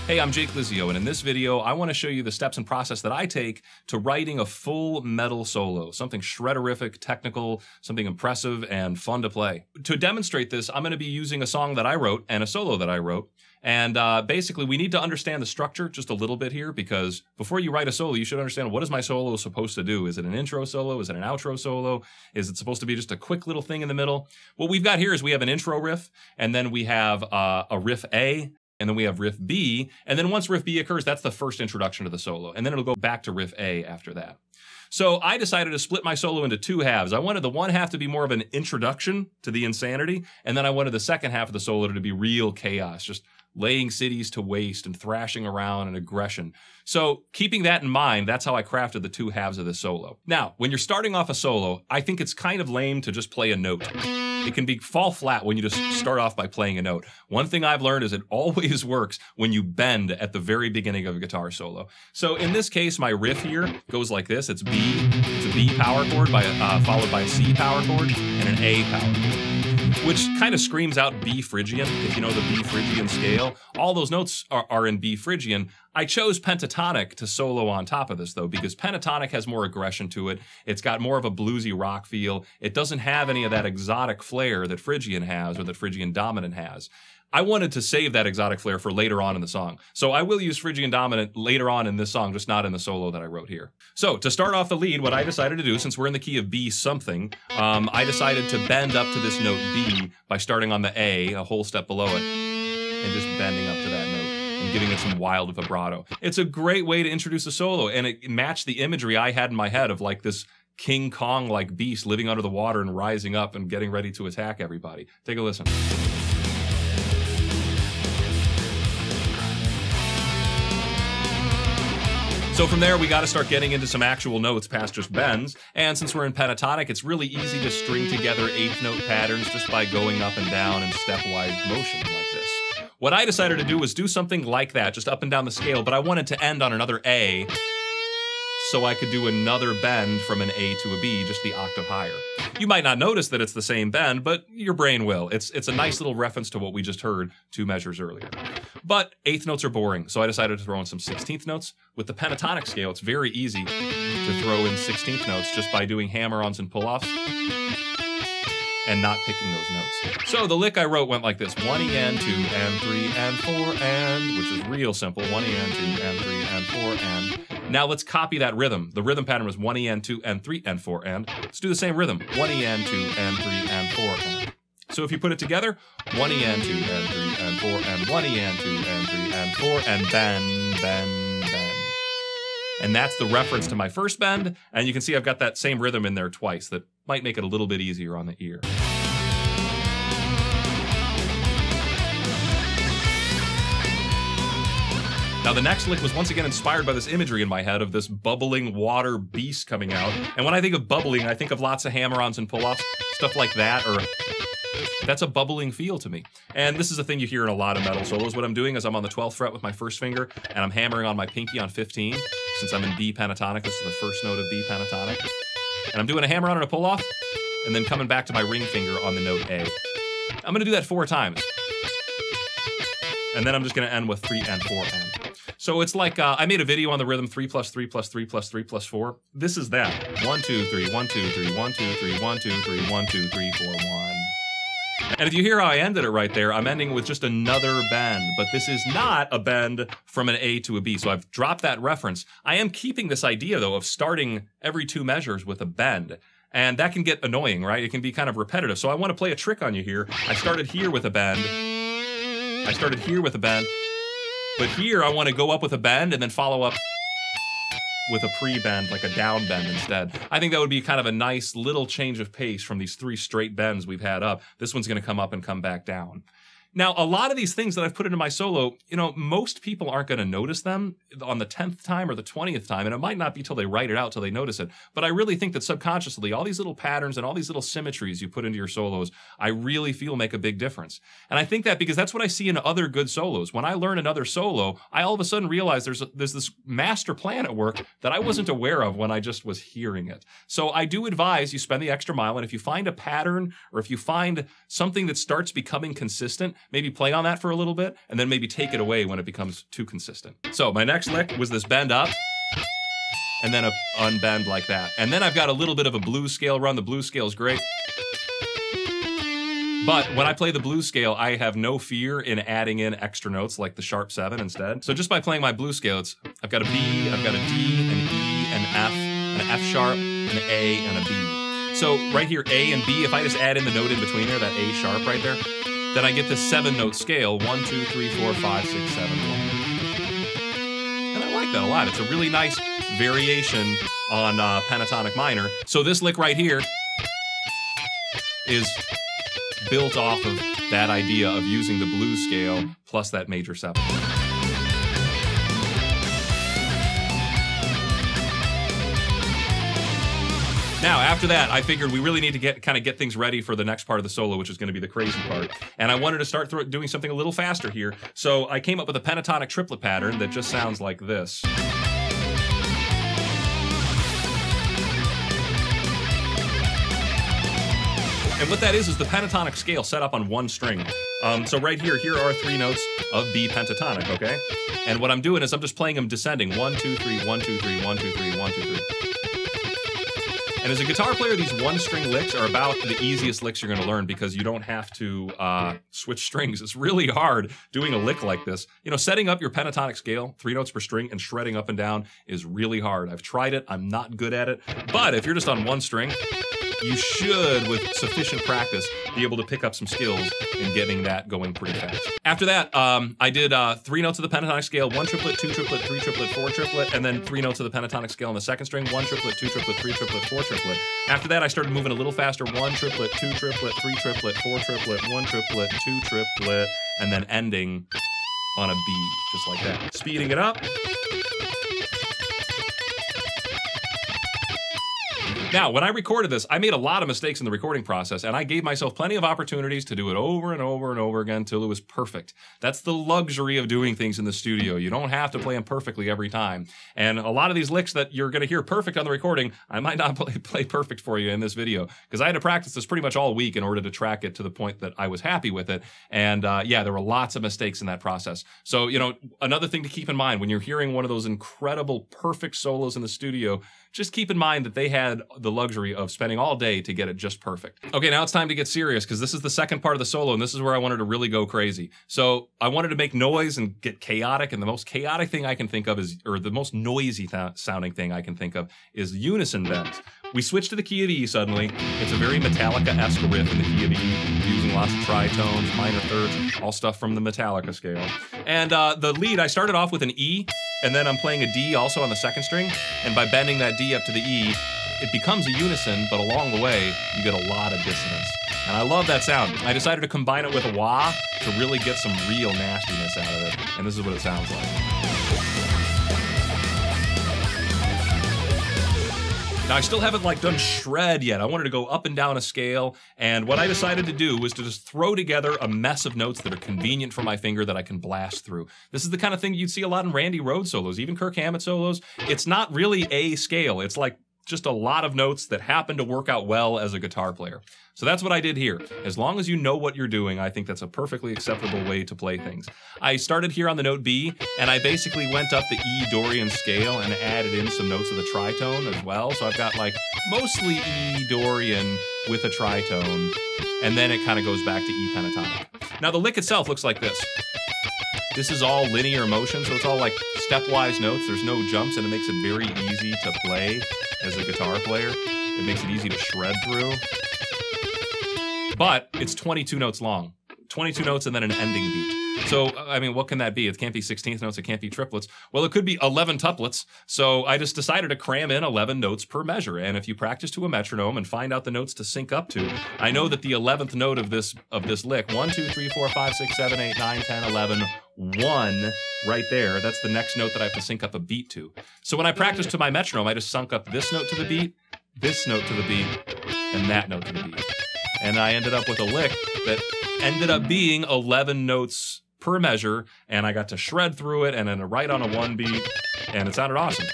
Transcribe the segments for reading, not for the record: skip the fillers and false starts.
Hey, I'm Jake Lizio, and in this video, I want to show you the steps and process that I take to writing a full metal solo, something shredderific, technical, something impressive, and fun to play. To demonstrate this, I'm going to be using a song that I wrote and a solo that I wrote. And basically, we need to understand the structure just a little bit here, because before you write a solo, you should understand, what is my solo supposed to do? Is it an intro solo? Is it an outro solo? Is it supposed to be just a quick little thing in the middle? What we've got here is we have an intro riff, and then we have a riff A, and then we have riff B, and then once riff B occurs, that's the first introduction to the solo, and then it'll go back to riff A after that. So I decided to split my solo into two halves. I wanted the one half to be more of an introduction to the insanity, and then I wanted the second half of the solo to be real chaos, just laying cities to waste and thrashing around and aggression. So keeping that in mind, that's how I crafted the two halves of this solo. Now, when you're starting off a solo, I think it's kind of lame to just play a note. It can fall flat when you just start off by playing a note. One thing I've learned is it always works when you bend at the very beginning of a guitar solo. So in this case, my riff here goes like this. It's B. It's a B power chord followed by a C power chord and an A power chord, which kind of screams out B Phrygian, if you know the B Phrygian scale. All those notes are in B Phrygian. I chose pentatonic to solo on top of this, though, because pentatonic has more aggression to it. It's got more of a bluesy rock feel. It doesn't have any of that exotic flair that Phrygian has or that Phrygian dominant has. I wanted to save that exotic flair for later on in the song. So I will use Phrygian dominant later on in this song, just not in the solo that I wrote here. So to start off the lead, what I decided to do, since we're in the key of B something, I decided to bend up to this note B by starting on the A, a whole step below it, and just bending up to that note and giving it some wild vibrato. It's a great way to introduce a solo, and it matched the imagery I had in my head of like this King Kong-like beast living under the water and rising up and getting ready to attack everybody. Take a listen. So from there, we got to start getting into some actual notes past just bends. And since we're in pentatonic, it's really easy to string together eighth note patterns just by going up and down in stepwise motion like this. What I decided to do was do something like that, just up and down the scale, but I wanted to end on another A, so I could do another bend from an A to a B, just the octave higher. You might not notice that it's the same bend, but your brain will. It's a nice little reference to what we just heard 2 measures earlier. But eighth notes are boring, so I decided to throw in some 16th notes. With the pentatonic scale, it's very easy to throw in 16th notes just by doing hammer-ons and pull-offs and not picking those notes. So the lick I wrote went like this: 1 E and 2 and 3 and 4 and, which is real simple, 1 E and 2 and 3 and 4 and. Now let's copy that rhythm. The rhythm pattern was 1 E and 2 and 3 and 4 and. Let's do the same rhythm: 1 E and 2 and 3 and 4 and. So if you put it together, 1 E and 2 and 3 and 4 and 1 E and 2 and 3 and 4 and bend, bend, bend. And that's the reference to my first bend, and you can see I've got that same rhythm in there twice that might make it a little bit easier on the ear. Now the next lick was once again inspired by this imagery in my head of this bubbling water beast coming out. And when I think of bubbling, I think of lots of hammer-ons and pull-offs, stuff like that, or that's a bubbling feel to me. And this is a thing you hear in a lot of metal solos. What I'm doing is I'm on the 12th fret with my first finger, and I'm hammering on my pinky on 15. Since I'm in B pentatonic, this is the first note of B pentatonic. And I'm doing a hammer-on and a pull-off, and then coming back to my ring finger on the note A. I'm gonna do that 4 times. And then I'm just gonna end with 3 and 4 and. So it's like, I made a video on the rhythm 3 plus 3 plus 3 plus 3 plus 4. This is that. 1, 2, 3, 1, 2, 3, 1, 2, 3, 1, 2, 3, 1, 2, 3, 4, 1. And if you hear how I ended it right there, I'm ending with just another bend, but this is not a bend from an A to a B, so I've dropped that reference. I am keeping this idea, though, of starting every 2 measures with a bend, and that can get annoying, right? It can be kind of repetitive, so I want to play a trick on you here. I started here with a bend. I started here with a bend, but here I want to go up with a bend and then follow up with a pre-bend, like a down bend instead. I think that would be kind of a nice little change of pace from these 3 straight bends we've had up. This one's going to come up and come back down. Now, a lot of these things that I've put into my solo, you know, most people aren't going to notice them on the 10th time or the 20th time, and it might not be till they write it out till they notice it. But I really think that subconsciously, all these little patterns and all these little symmetries you put into your solos, I really feel make a big difference. And I think that because that's what I see in other good solos. When I learn another solo, I all of a sudden realize there's this master plan at work that I wasn't aware of when I just was hearing it. So I do advise you spend the extra mile, and if you find a pattern or if you find something that starts becoming consistent, maybe play on that for a little bit, and then maybe take it away when it becomes too consistent. So my next lick was this bend up, and then a unbend like that. And then I've got a little bit of a blues scale run. The blues scale is great. But when I play the blues scale, I have no fear in adding in extra notes like the sharp 7 instead. So just by playing my blues scale, I've got a B, I've got a D, an E, an F, an F sharp, an A, and a B. So right here, A and B, if I just add in the note in between there, that A sharp right there, then I get this 7-note scale, 1, 2, 3, 4, 5, 6, 7, 1. And I like that a lot. It's a really nice variation on Pentatonic Minor. So this lick right here is built off of that idea of using the blues scale plus that major 7. Now, after that, I figured we really need to get things ready for the next part of the solo, which is going to be the crazy part. And I wanted to start doing something a little faster here. So I came up with a pentatonic triplet pattern that just sounds like this. And what that is the pentatonic scale set up on one string. So right here are 3 notes of B pentatonic, okay? And what I'm doing is I'm just playing them descending. 1, 2, 3, 1, 2, 3, 1, 2, 3, 1, 2, 3. And as a guitar player, these one-string licks are about the easiest licks you're going to learn because you don't have to switch strings. It's really hard doing a lick like this. You know, setting up your pentatonic scale, 3 notes per string, and shredding up and down is really hard. I've tried it. I'm not good at it. But if you're just on one string, you should, with sufficient practice, be able to pick up some skills in getting that going pretty fast. After that, I did 3 notes of the pentatonic scale, 1 triplet, 2 triplet, 3 triplet, 4 triplet, and then 3 notes of the pentatonic scale on the second string, 1 triplet, 2 triplet, 3 triplet, 4 triplet. After that, I started moving a little faster, 1 triplet, 2 triplet, 3 triplet, 4 triplet, 1 triplet, 2 triplet, and then ending on a B, just like that. Speeding it up. Now, when I recorded this, I made a lot of mistakes in the recording process, and I gave myself plenty of opportunities to do it over and over and over again until it was perfect. That's the luxury of doing things in the studio. You don't have to play them perfectly every time. And a lot of these licks that you're going to hear perfect on the recording, I might not play perfect for you in this video, because I had to practice this pretty much all week in order to track it to the point that I was happy with it. And yeah, there were lots of mistakes in that process. So, you know, another thing to keep in mind when you're hearing one of those incredible, perfect solos in the studio, just keep in mind that they had the luxury of spending all day to get it just perfect. Okay, now it's time to get serious because this is the second part of the solo and this is where I wanted to really go crazy. So I wanted to make noise and get chaotic, and the most chaotic thing I can think of is, or the most noisy sounding thing I can think of is unison bends. We switched to the key of E suddenly. It's a very Metallica-esque riff in the key of E, using lots of tritones, minor thirds, all stuff from the Metallica scale. And the lead, I started off with an E, and then I'm playing a D also on the second string, and by bending that D up to the E, it becomes a unison, but along the way, you get a lot of dissonance. And I love that sound. I decided to combine it with a wah to really get some real nastiness out of it, and this is what it sounds like. Now, I still haven't done shred yet. I wanted to go up and down a scale, and what I decided to do was to just throw together a mess of notes that are convenient for my finger that I can blast through. This is the kind of thing you'd see a lot in Randy Rhoads solos, even Kirk Hammett solos. It's not really a scale. It's like just a lot of notes that happen to work out well as a guitar player. So that's what I did here. As long as you know what you're doing, I think that's a perfectly acceptable way to play things. I started here on the note B, and I basically went up the E Dorian scale and added in some notes of the tritone as well. So I've got mostly E Dorian with a tritone, and then it kind of goes back to E pentatonic. Now the lick itself looks like this. This is all linear motion, so it's all stepwise notes. There's no jumps, and it makes it very easy to play as a guitar player. It makes it easy to shred through. But it's 22 notes long. 22 notes and then an ending beat. So, I mean, what can that be? It can't be 16th notes, it can't be triplets. Well, it could be 11 tuplets. So I just decided to cram in 11 notes per measure. And if you practice to a metronome and find out the notes to sync up to, I know that the 11th note of this lick, 1, 2, 3, 4, 5, 6, 7, 8, 9, 10, 11, 1, right there, that's the next note that I have to sync up a beat to. So when I practice to my metronome, I just sunk up this note to the beat, this note to the beat, and that note to the beat. And I ended up with a lick that ended up being 11 notes per measure, and I got to shred through it and then right on a 1 beat, and it sounded awesome.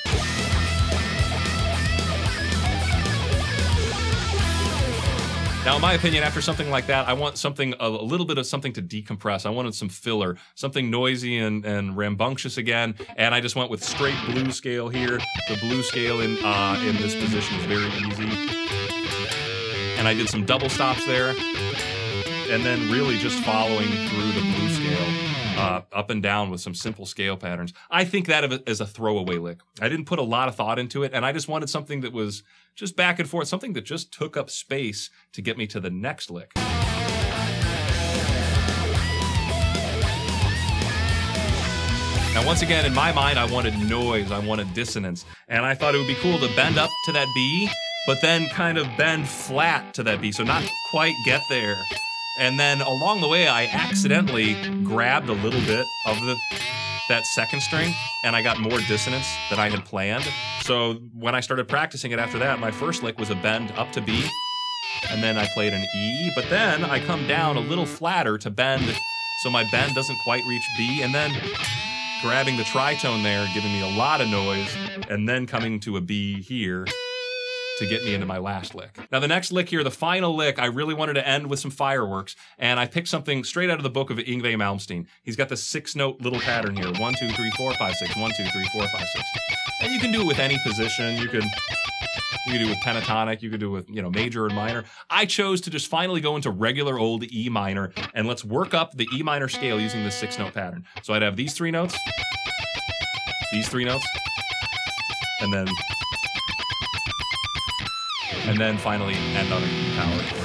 Now, in my opinion, after something like that, I want something, a little bit of something to decompress. I wanted some filler, something noisy and rambunctious again, and I just went with straight blues scale here. The blues scale in this position is very easy. And I did some double stops there, and then really just following through the blues scale, up and down with some simple scale patterns. I think that of it as a throwaway lick. I didn't put a lot of thought into it, and I just wanted something that was just back and forth, something that just took up space to get me to the next lick. Now, once again, in my mind, I wanted noise, I wanted dissonance, and I thought it would be cool to bend up to that B, but then kind of bend flat to that B, so not quite get there. And then along the way, I accidentally grabbed a little bit of that second string, and I got more dissonance than I had planned. So when I started practicing it after that, my first lick was a bend up to B, and then I played an E, but then I come down a little flatter to bend, so my bend doesn't quite reach B, and then grabbing the tritone there, giving me a lot of noise, and then coming to a B here to get me into my last lick. Now the next lick here, the final lick, I really wanted to end with some fireworks, and I picked something straight out of the book of Yngwie Malmsteen. He's got this 6-note little pattern here, 1, 2, 3, 4, 5, 6, 1, 2, 3, 4, 5, 6. And you can do it with any position. You could do it with pentatonic, you could do it with, major and minor. I chose to just finally go into regular old E minor, and let's work up the E minor scale using this 6-note pattern. So I'd have these 3 notes, these 3 notes, and then finally end on a E power chord.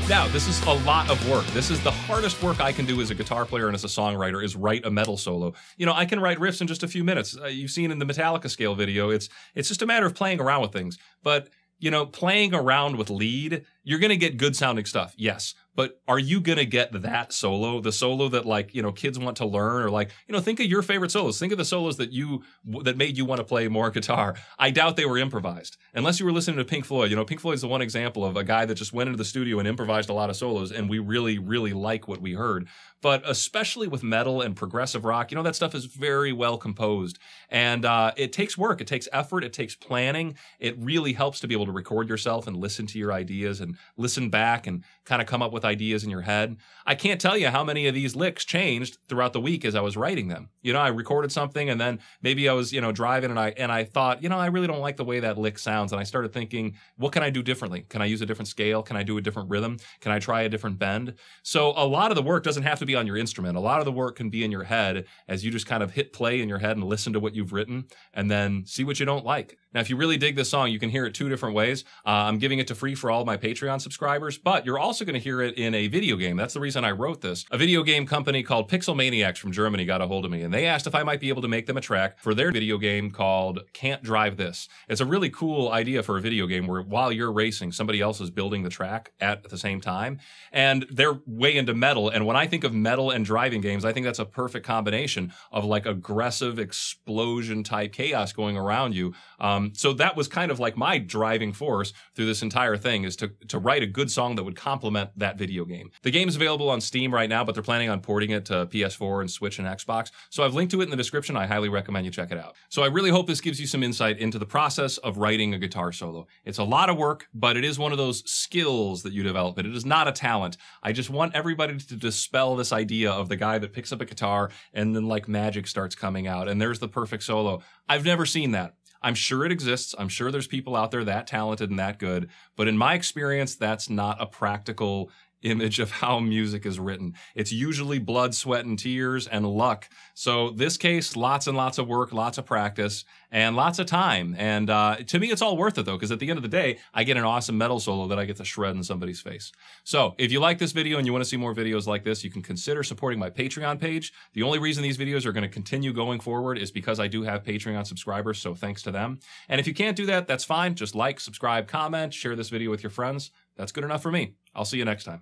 Now, this is a lot of work. This is the hardest work I can do as a guitar player and as a songwriter, is write a metal solo. I can write riffs in just a few minutes. You've seen in the Metallica scale video, it's just a matter of playing around with things. But, playing around with lead, you're going to get good sounding stuff, yes. But are you going to get that solo, the solo that kids want to learn, or think of your favorite solos. Think of the solos that made you want to play more guitar. I doubt they were improvised. Unless you were listening to Pink Floyd. Pink Floyd's the one example of a guy that just went into the studio and improvised a lot of solos, and we really, really like what we heard. But especially with metal and progressive rock, that stuff is very well composed. And it takes work, it takes effort, it takes planning. It really helps to be able to record yourself and listen to your ideas and listen back and kind of come up with ideas in your head. I can't tell you how many of these licks changed throughout the week as I was writing them. I recorded something, and then maybe I was, driving, and I thought, I really don't like the way that lick sounds. And I started thinking, what can I do differently? Can I use a different scale? Can I do a different rhythm? Can I try a different bend? So a lot of the work doesn't have to be on your instrument. A lot of the work can be in your head as you just kind of hit play in your head and listen to what you've written, and then see what you don't like. Now, if you really dig this song, you can hear it 2 different ways. I'm giving it to free for all my Patreon subscribers, but you're also going to hear it in a video game. That's the reason I wrote this. A video game company called Pixel Maniacs from Germany got a hold of me, and they asked if I might be able to make them a track for their video game called Can't Drive This. It's a really cool idea for a video game where while you're racing, somebody else is building the track at the same time, and they're way into metal. And when I think of metal and driving games, I think that's a perfect combination of aggressive explosion type chaos going around you. So that was kind of my driving force through this entire thing, is to write a good song that would complement that video game. The game is available on Steam right now, but they're planning on porting it to PS4 and Switch and Xbox. So I've linked to it in the description. I highly recommend you check it out. So I really hope this gives you some insight into the process of writing a guitar solo. It's a lot of work, but it is one of those skills that you develop. It is not a talent. I just want everybody to dispel this idea of the guy that picks up a guitar and then magic starts coming out and there's the perfect solo. I've never seen that. I'm sure it exists. I'm sure there's people out there that talented and that good. But in my experience, that's not a practical image of how music is written. It's usually blood, sweat, and tears and luck. So this case, lots and lots of work, lots of practice, and lots of time. And to me, it's all worth it, though, because at the end of the day, I get an awesome metal solo that I get to shred in somebody's face. So if you like this video and you want to see more videos like this, you can consider supporting my Patreon page. The only reason these videos are going to continue going forward is because I do have Patreon subscribers, so thanks to them. And if you can't do that, that's fine. Just like, subscribe, comment, share this video with your friends. That's good enough for me. I'll see you next time.